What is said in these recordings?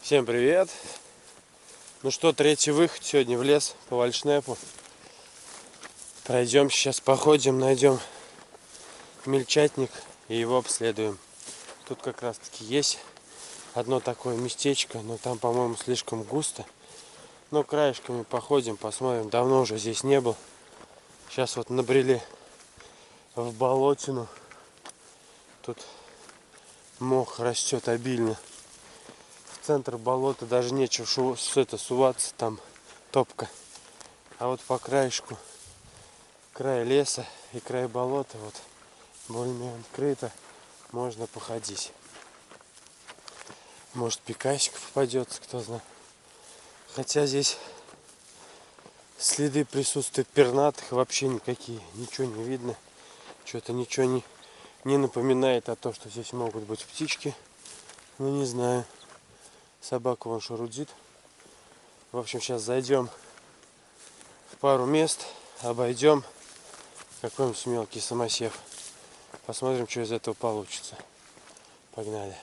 Всем привет! Ну что, третий выход сегодня в лес по вальшнепу. Пройдем сейчас, походим, найдем мельчатник и его обследуем. Тут как раз таки есть одно такое местечко, но там, по-моему, слишком густо. Но краешками походим, посмотрим. Давно уже здесь не был. Сейчас вот набрели в болотину. Тут мох растет обильно. В центр болота даже нечего суваться, там топка. А вот по краешку, край леса и край болота, вот более-менее открыто, можно походить. Может, пикасик попадется, кто знает. Хотя здесь следы присутствия пернатых вообще никакие, ничего не видно. Что-то ничего не напоминает о том, что здесь могут быть птички. Ну, не знаю. Собака вон шурудит. В общем, сейчас зайдем в пару мест, обойдем какой-нибудь мелкий самосев. Посмотрим, что из этого получится. Погнали.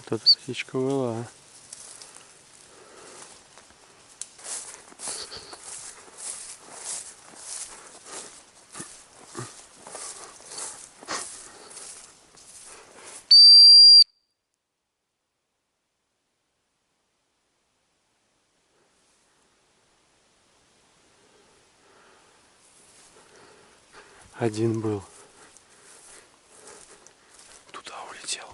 Тут птичка была. Один был. Туда улетел.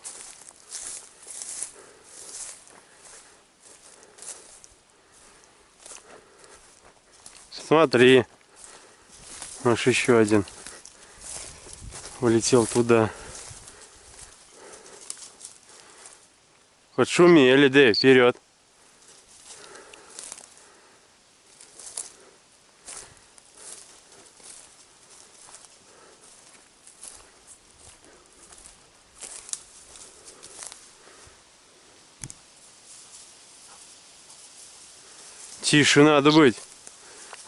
Смотри. Аж еще один. Улетел туда. Хоть шумели, Дэйв, вперед. Тише надо быть.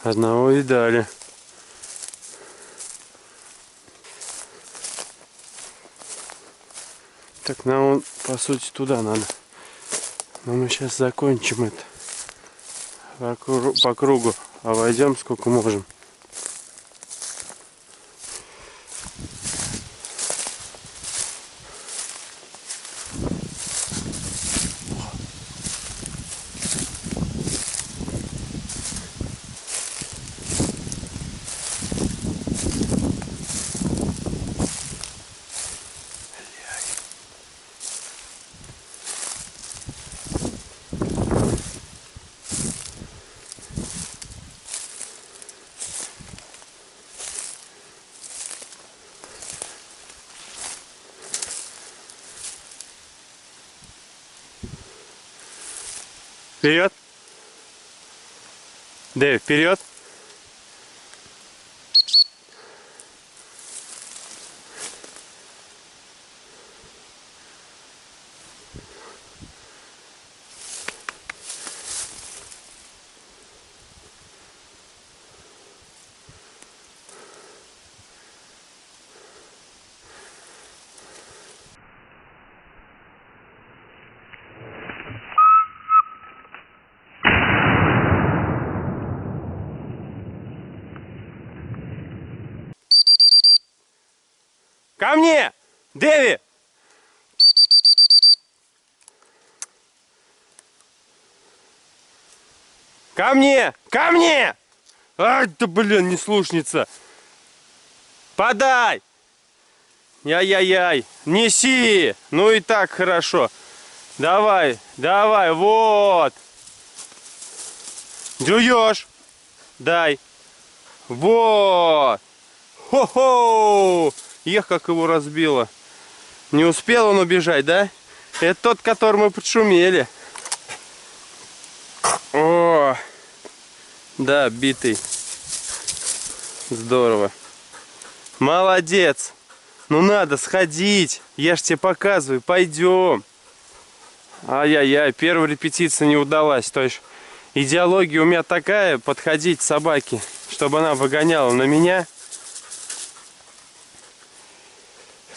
Одного видали. Так нам, по сути, туда надо. Но мы сейчас закончим это. По кругу. А войдем сколько можем. Вперед! Дэйв, вперед! Ко мне! Дэви! Ко мне! Ко мне! Ай, да блин, не слушница! Подай! Яй-яй-яй! Неси! Ну и так хорошо. Давай, давай, вот! Жуешь! Дай! Вот! Хо-хо! Эх, как его разбило. Не успел он убежать, да? Это тот, который мы подшумели. О! Да, битый. Здорово. Молодец. Ну надо сходить. Я ж тебе показываю. Пойдем. Ай-яй-яй, первая репетиция не удалась. То есть идеология у меня такая: подходить к собаке, чтобы она выгоняла на меня.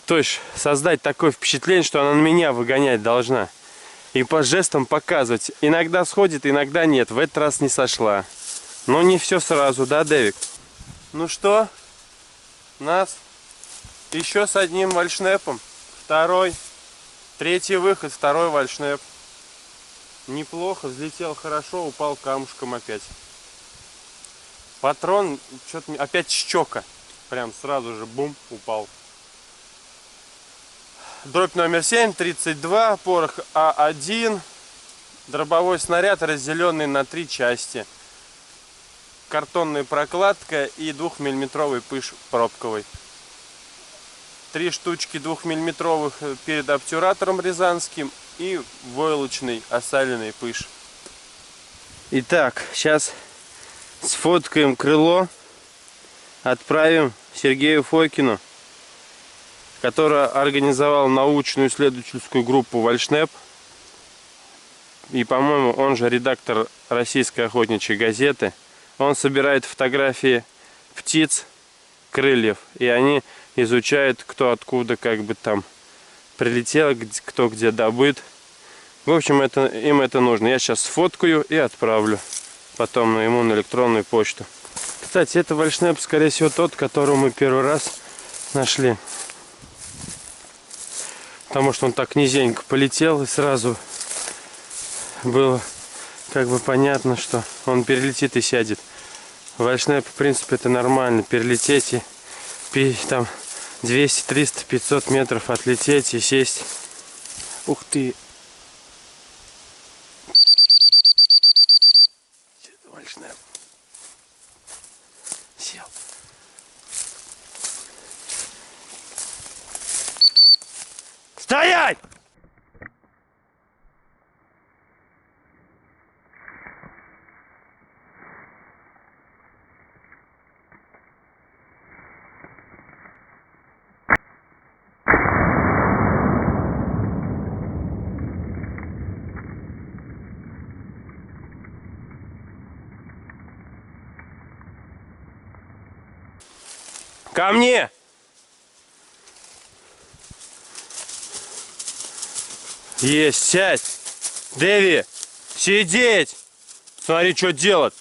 То есть создать такое впечатление, что она на меня выгонять должна. И по жестам показывать. Иногда сходит, иногда нет. В этот раз не сошла. Но не все сразу, да, Дэвик? Ну что? Нас еще с одним вальшнепом. Второй. Третий выход, второй вальшнеп. Неплохо, взлетел хорошо, упал камушком опять. Патрон, что-то опять щека. Прям сразу же бум, упал. Дробь номер 7, 32, порох А1. Дробовой снаряд, разделенный на 3 части. Картонная прокладка и 2-миллиметровый пыш пробковый. 3 штучки 2-миллиметровых перед обтюратором рязанским и войлочный осаленный пыш. Итак, сейчас сфоткаем крыло, отправим Сергею Фокину, который организовал научную исследовательскую группу «Вальшнеп». И, по-моему, он же редактор Российской охотничьей газеты. Он собирает фотографии птиц, крыльев, и они изучают, кто откуда как бы там прилетел, кто где добыт. В общем, им это нужно. Я сейчас сфоткаю и отправлю потом ему на электронную почту. Кстати, это вальшнеп, скорее всего, тот, которого мы первый раз нашли. Потому что он так низенько полетел, и сразу было как бы понятно, что он перелетит и сядет. Вальшнеп, в принципе, это нормально. Перелететь и там 200, 300, 500 метров отлететь и сесть. Ух ты! Вальшнеп. Сел. Стоять! Ко мне! Есть, сядь! Дэви! Сидеть! Смотри, что делать!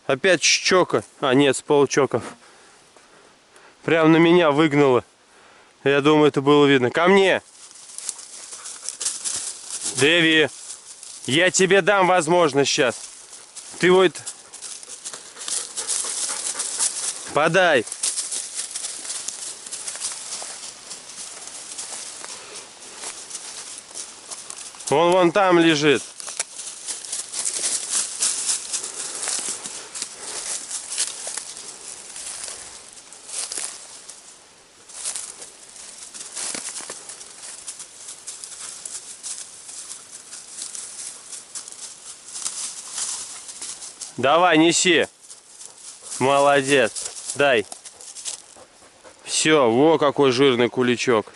Опять щека. А, нет, с полчоков. Прям на меня выгнало. Я думаю, это было видно. Ко мне! Дэви! Я тебе дам возможность сейчас. Ты вот... Подай. Он вон там лежит. Давай, неси. Молодец. Дай. Все, во какой жирный куличок.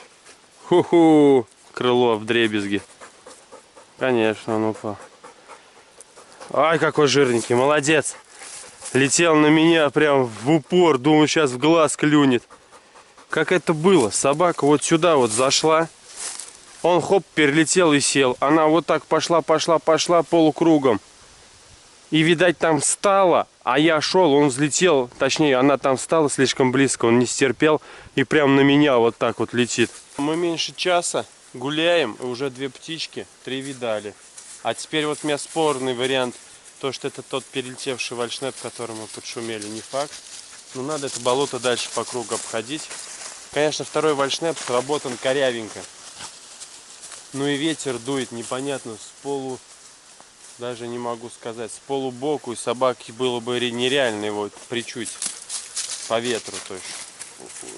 Ху-ху. Крыло вдребезги. Конечно, он упал. Ай, какой жирненький. Молодец. Летел на меня прям в упор. Думаю, сейчас в глаз клюнет. Как это было? Собака вот сюда вот зашла. Он хоп, перелетел и сел. Она вот так пошла полукругом. И, видать, там встала, а я шел, он взлетел, точнее, она там встала слишком близко, он не стерпел и прям на меня вот так вот летит. Мы меньше часа гуляем, и уже 2 птички, 3 видали. А теперь вот у меня спорный вариант, то, что это тот перелетевший вальшнеп, который мы подшумели, не факт. Но надо это болото дальше по кругу обходить. Конечно, второй вальшнеп сработан корявенько. Ну и ветер дует непонятно с полу, даже не могу сказать, с полубоку, и собаке было бы нереально его причуть по ветру. То есть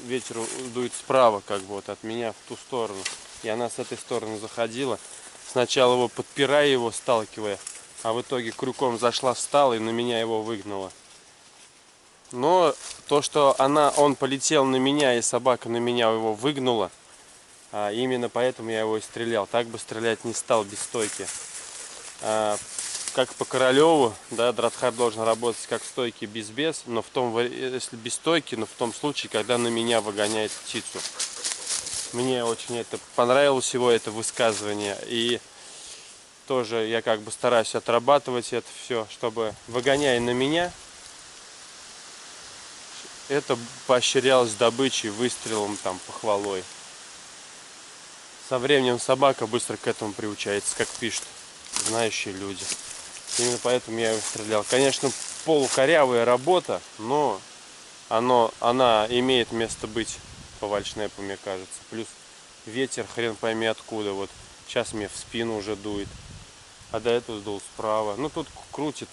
ветер дует справа, как бы вот от меня в ту сторону. И она с этой стороны заходила. Сначала его подпирая, его сталкивая, а в итоге крюком зашла, встала и на меня его выгнала. Но то, что он полетел на меня, и собака на меня его выгнула, именно поэтому я его и стрелял. Так бы стрелять не стал без стойки. Как по Королеву, да, Дратхар должен работать как в стойке без, но в том, если без стойки, но в том случае, когда на меня выгоняет птицу. Мне очень это понравилось, его это высказывание, и тоже я как бы стараюсь отрабатывать это все, чтобы, выгоняя на меня, это поощрялось добычей, выстрелом, там, похвалой. Со временем собака быстро к этому приучается, как пишут знающие люди. Именно поэтому я его стрелял. Конечно, полукорявая работа, но она имеет место быть по вальшнепу, мне кажется. Плюс ветер хрен пойми откуда. Вот сейчас мне в спину уже дует, а до этого сдул справа. Ну тут крутит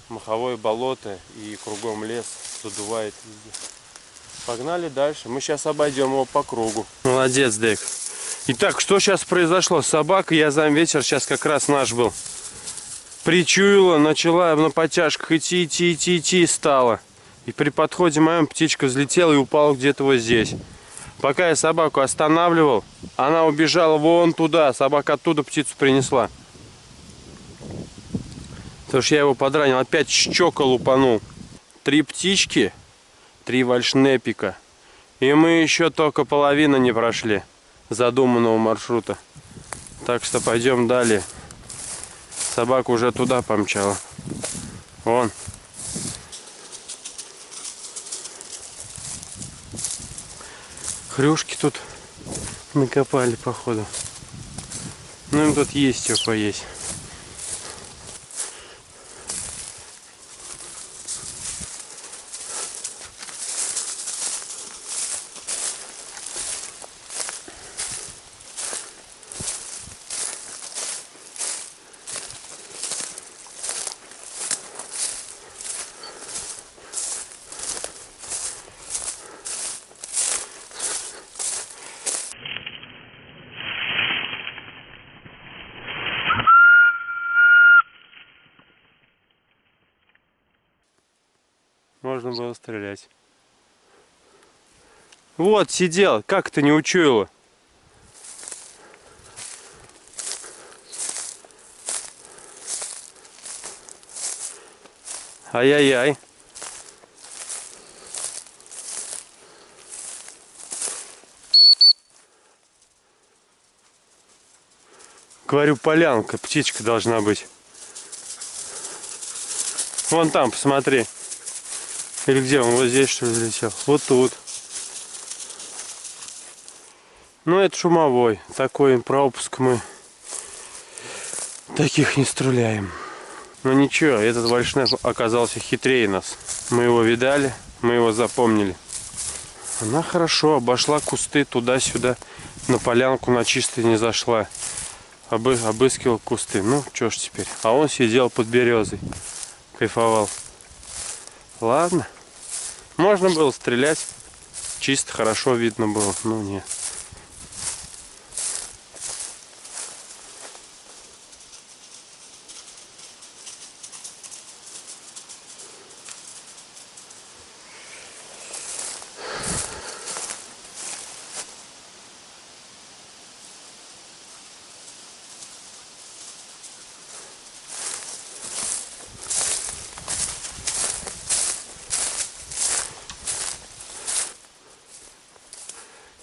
маховое болото и кругом лес, задувает везде. Погнали дальше. Мы сейчас обойдем его по кругу. Молодец, Дек. Итак, что сейчас произошло? Собака, я заметил, сейчас как раз наш был. Причуяла, начала на подтяжках идти стала. И при подходе моем птичка взлетела и упала где-то вот здесь. Пока я собаку останавливал, она убежала вон туда. Собака оттуда птицу принесла. Потому что я его подранил. Опять щека лупанул. 3 птички, 3 вальшнепика. И мы еще только половину не прошли задуманного маршрута. Так что пойдем далее. Собака уже туда помчала. Вон. Хрюшки тут накопали, походу. Ну им тут есть что поесть. Можно было стрелять. Вот, сидел. Как ты не учуяла? Ай-яй-яй. Говорю, полянка, птичка должна быть. Вон там, посмотри. Или где он? Вот здесь, что ли, залетел? Вот тут. Ну, это шумовой. Такой пропуск мы таких не стреляем. Но ничего, этот вальшнеп оказался хитрее нас. Мы его видали, мы его запомнили. Она хорошо обошла кусты туда-сюда. На полянку на чистой не зашла. Обыскивал кусты. Ну, что ж теперь. А он сидел под березой. Кайфовал. Ладно. Можно было стрелять. Чисто хорошо видно было. Ну, нет.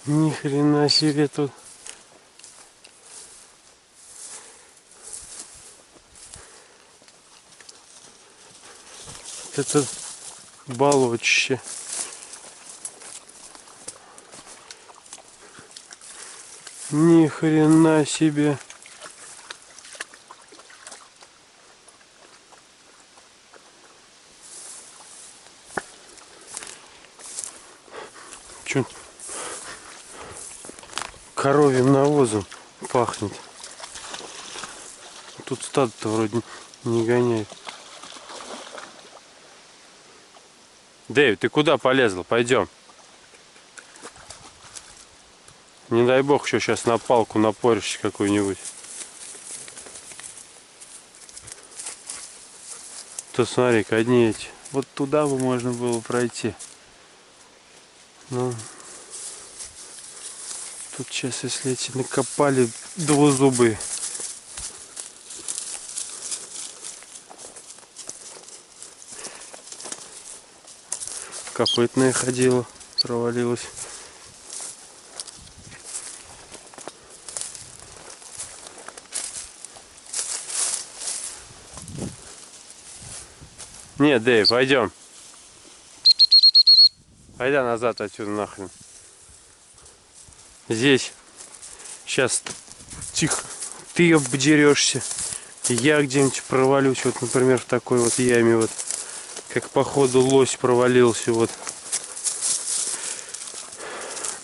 Ни хрена себе тут. вот это болотище. Ни хрена себе. Чё? Коровьим навозом пахнет. Тут стадо-то вроде не гоняет. Дэйв, ты куда полезла? Пойдем. Не дай бог, еще сейчас на палку напоришь какую-нибудь. То смотри-ка, одни эти. Вот туда бы можно было пройти. Ну, тут сейчас, если эти накопали двузубые. Копытная ходила, провалилась. Нет, Дэйв, пойдем. Пойдем назад отсюда нахрен. Здесь сейчас тихо ты обдерешься. Я где-нибудь провалюсь, вот, например, в такой вот яме, вот, как походу лось провалился, вот.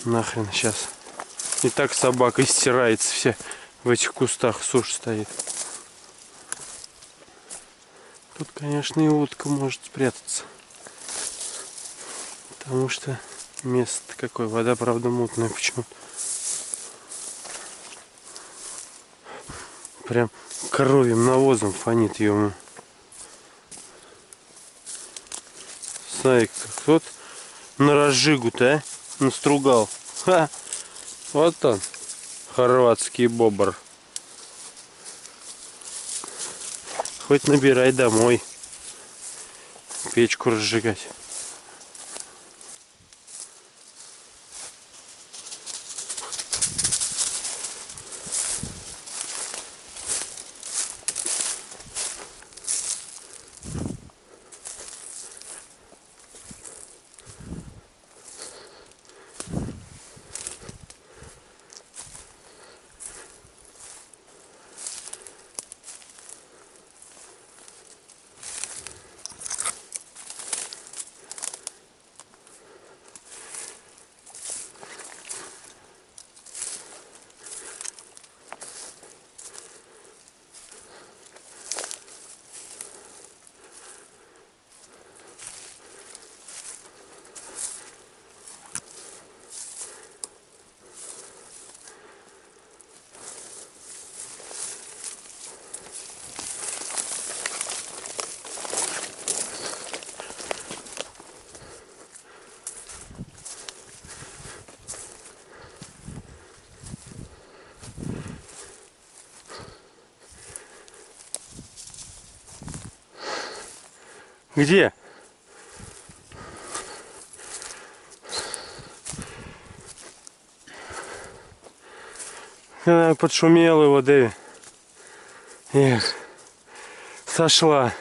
Нахрен сейчас. И так собака истирается вся в этих кустах, сушь стоит. Тут, конечно, и утка может спрятаться. Потому что место какое. Вода, правда, мутная почему-то. Прям коровьим навозом фонит ему. Смотри, как вот на разжигу-то, а? Настругал. Ха! Вот он, хорватский бобр. Хоть набирай домой. Печку разжигать. Где? Она подшумела его, Дэви. Эх, сошла.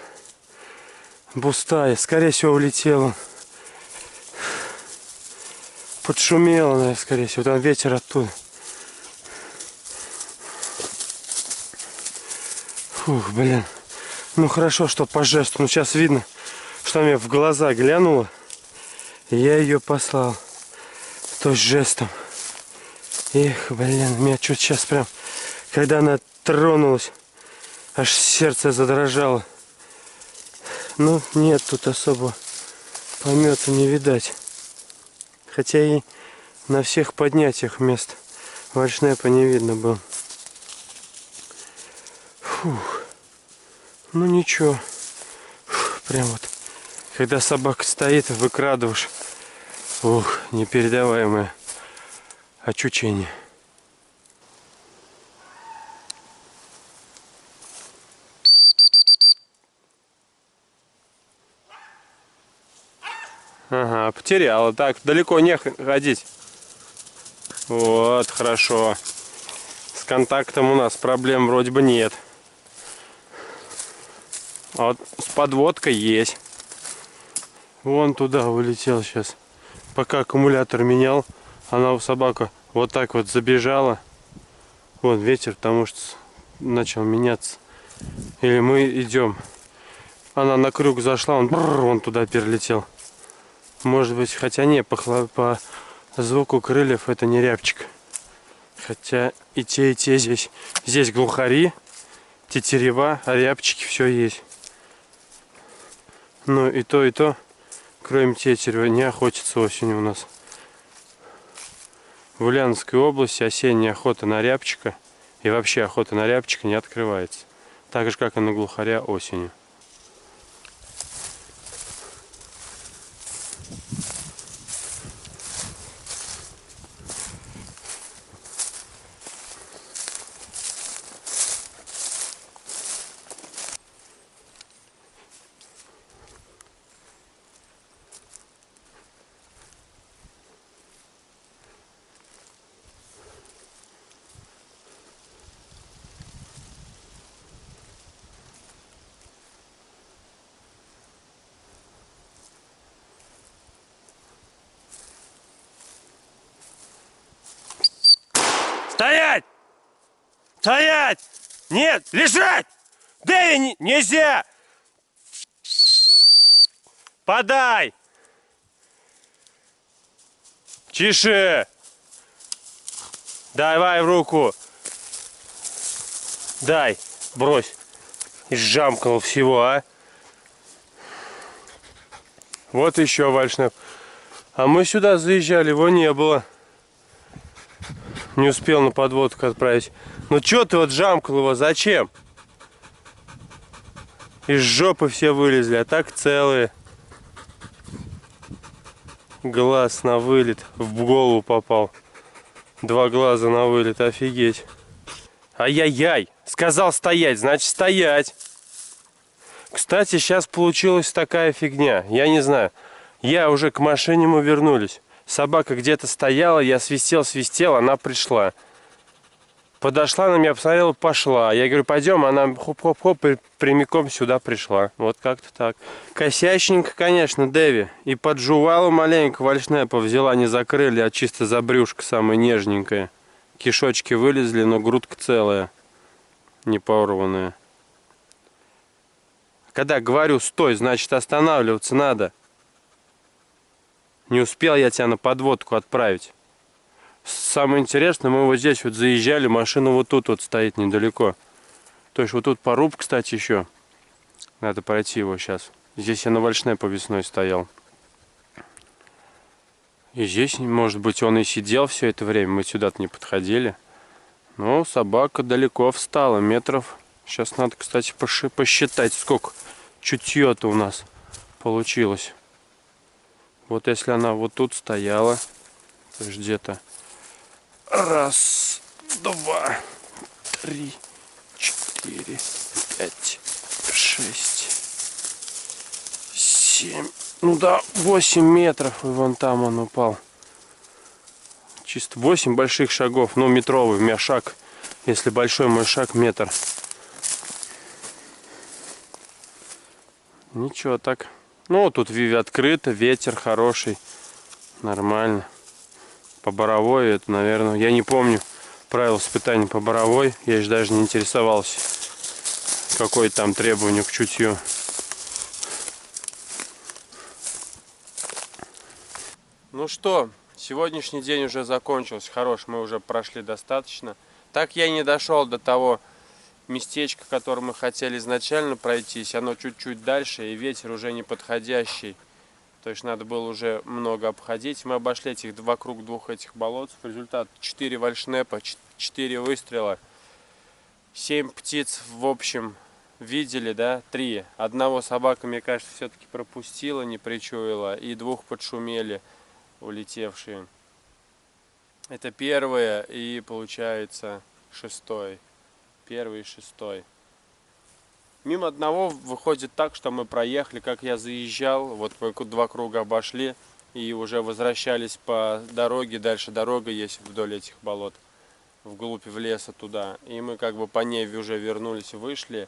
Пустая, скорее всего, улетела. Подшумела, наверное, скорее всего. Там ветер оттуда. Фух, блин. Ну хорошо, что по жесту. Ну сейчас видно, что мне в глаза глянула. И я ее послал. То есть жестом. Эх, блин, меня что-то сейчас прям, когда она тронулась, аж сердце задрожало. Ну, нет тут особо помета не видать. Хотя и на всех поднятиях мест вальшнепа не видно было. Фух. Ну ничего. Фух, прям вот, когда собака стоит, выкрадываешь. Ух, непередаваемое ощущение. Ага, потеряла. Так, далеко не ходить. Вот, хорошо. С контактом у нас проблем вроде бы нет. А вот с подводкой есть. Вон туда улетел сейчас. Пока аккумулятор менял, она у собака вот так вот забежала. Вот ветер, потому что начал меняться. Или мы идем. Она на круг зашла, он туда перелетел. Может быть, хотя не, по звуку крыльев это не рябчик. Хотя и те здесь. Здесь глухари, тетерева, а рябчики все есть. Ну и то, кроме тетерева, не охотится осенью у нас. В Ульяновской области осенняя охота на рябчика и вообще охота на рябчика не открывается. Так же, как и на глухаря осенью. Стоять! Стоять! Нет! Лежать! Дэви, нельзя! Подай! Тише! Давай в руку! Дай! Брось! И сжамкал всего, а! Вот еще вальшнеп. А мы сюда заезжали, его не было. Не успел на подводку отправить. Ну чё ты вот жамкал его, зачем? Из жопы все вылезли, а так целые. Глаз на вылет, в голову попал. 2 глаза на вылет, офигеть. Ай-яй-яй, сказал стоять, значит стоять. Кстати, сейчас получилась такая фигня, я не знаю. Я уже к машине, мы вернулись. Собака где-то стояла, я свистел, она пришла. Подошла на меня, посмотрела, пошла. Я говорю, пойдем, она хоп-хоп-хоп и прямиком сюда пришла. Вот как-то так. Косячненько, конечно, Дэви. И поджувала маленько, вальшнепа взяла, не закрыли, а чисто за брюшко самое нежненькое. Кишочки вылезли, но грудка целая, не порванная. Когда говорю стой, значит останавливаться надо. Не успел я тебя на подводку отправить. Самое интересное, мы вот здесь вот заезжали, машина вот тут вот стоит недалеко. То есть вот тут поруб, кстати, еще. Надо пройти его сейчас. Здесь я на вальшнепе весной стоял. И здесь, может быть, он и сидел все это время, мы сюда-то не подходили. Но собака далеко встала, метров. Сейчас надо, кстати, посчитать, сколько чутье-то у нас получилось. Вот если она вот тут стояла, то есть где-то 1, 2, 3, 4, 5, 6, 7, ну да, 8 метров, и вон там он упал. Чисто 8 больших шагов, ну метровый, у меня шаг, если большой мой шаг, метр. Ничего так. Ну, тут открыто, ветер хороший, нормально. По боровой это, наверное, я не помню правил испытаний по боровой. Я же даже не интересовался, какое там требование к чутью. Ну что, сегодняшний день уже закончился. Хорош, мы уже прошли достаточно. Так я и не дошел до того местечко, которое мы хотели изначально пройтись, оно чуть-чуть дальше, и ветер уже не подходящий. То есть надо было уже много обходить. Мы обошли вокруг 2 этих болот. Результат 4 вальшнепа, 4 выстрела, 7 птиц в общем видели, да, 3. Одного собака, мне кажется, все-таки пропустила, не причуяла, и 2 подшумели улетевшие. Это первое и получается 6. 1 и 6. Мимо одного выходит так, что мы проехали, как я заезжал, вот мы 2 круга обошли и уже возвращались по дороге, дальше дорога есть вдоль этих болот, вглубь в леса туда, и мы как бы по ней уже вернулись, вышли,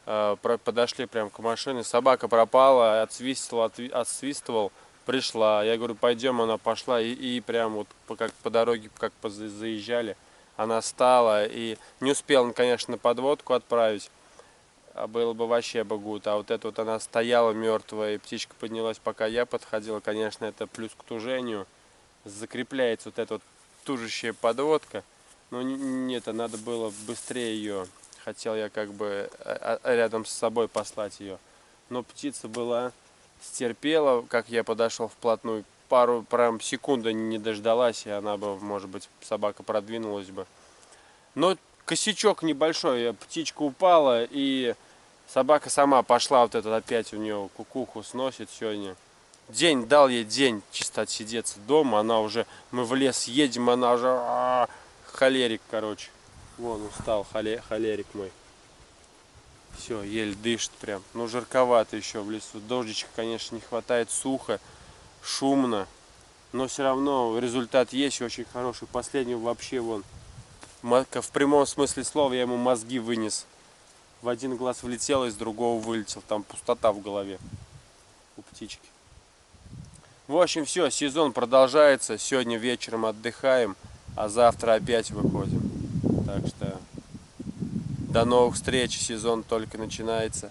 Подошли прям к машине, собака пропала, отсвистывал, пришла. Я говорю, пойдем, она пошла, и прям вот как по дороге, как заезжали, она стала, и не успел он, конечно, подводку отправить, а было бы вообще бы гуд. А вот это вот она стояла мертвая, и птичка поднялась, пока я подходил. Конечно, это плюс к тужению. Закрепляется вот эта вот тужащая подводка. Но нет, надо было быстрее ее. Хотел я как бы рядом с собой послать ее. Но птица была, стерпела, как я подошел вплотную. Пару прям секунды не дождалась, и она бы, может быть, собака продвинулась бы. Но косячок небольшой, птичка упала, и собака сама пошла, вот этот опять у нее кукуху сносит сегодня. День, дал ей день чисто отсидеться дома, она уже, мы в лес едем, она уже холерик, короче. Вон устал, холерик мой. Все, еле дышит прям. Ну, жарковато еще в лесу. Дождичка, конечно, не хватает, сухо, шумно. Но все равно результат есть очень хороший. Последний вообще вон. В прямом смысле слова я ему мозги вынес. В один глаз влетел, из другого вылетел. Там пустота в голове у птички. В общем, все, сезон продолжается. Сегодня вечером отдыхаем, а завтра опять выходим. Так что до новых встреч, сезон только начинается.